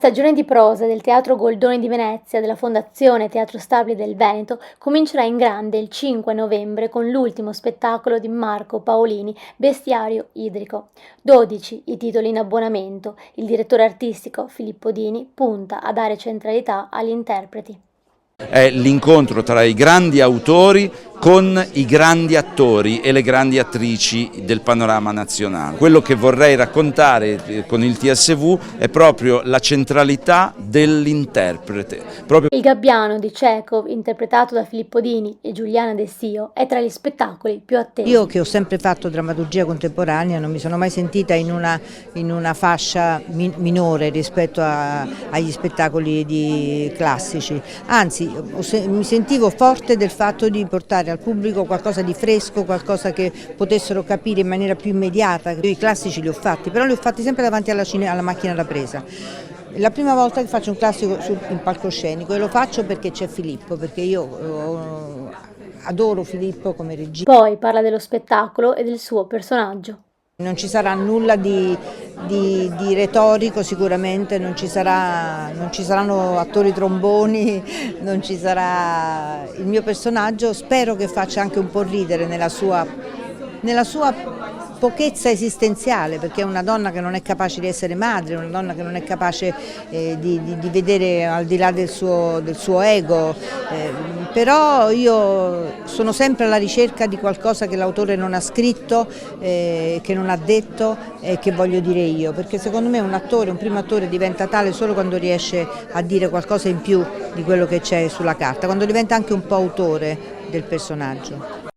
Stagione di prosa del Teatro Goldoni di Venezia della Fondazione Teatro Stabile del Veneto comincerà in grande il 5 novembre con l'ultimo spettacolo di Marco Paolini, Bestiario idrico. 12 i titoli in abbonamento. Il direttore artistico Filippo Dini punta a dare centralità agli interpreti. È l'incontro tra i grandi autori con i grandi attori e le grandi attrici del panorama nazionale. Quello che vorrei raccontare con il TSV è proprio la centralità dell'interprete. Il Gabbiano di Chekhov, interpretato da Filippo Dini e Giuliana Dessio, è tra gli spettacoli più attesi. Io che ho sempre fatto drammaturgia contemporanea non mi sono mai sentita in una fascia minore rispetto agli spettacoli classici, anzi mi sentivo forte del fatto di portare al pubblico qualcosa di fresco, qualcosa che potessero capire in maniera più immediata. Io i classici li ho fatti, però li ho fatti sempre davanti alla macchina da presa. È la prima volta che faccio un classico in palcoscenico e lo faccio perché c'è Filippo, perché io adoro Filippo come regista. Poi parla dello spettacolo e del suo personaggio. Non ci sarà nulla di retorico sicuramente, non ci saranno attori tromboni, non ci sarà il mio personaggio, spero che faccia anche un po' ridere nella sua pochezza esistenziale, perché è una donna che non è capace di essere madre, una donna che non è capace di vedere al di là del suo ego, però io sono sempre alla ricerca di qualcosa che l'autore non ha scritto, che non ha detto e che voglio dire io, perché secondo me un primo attore diventa tale solo quando riesce a dire qualcosa in più di quello che c'è sulla carta, quando diventa anche un po' autore del personaggio.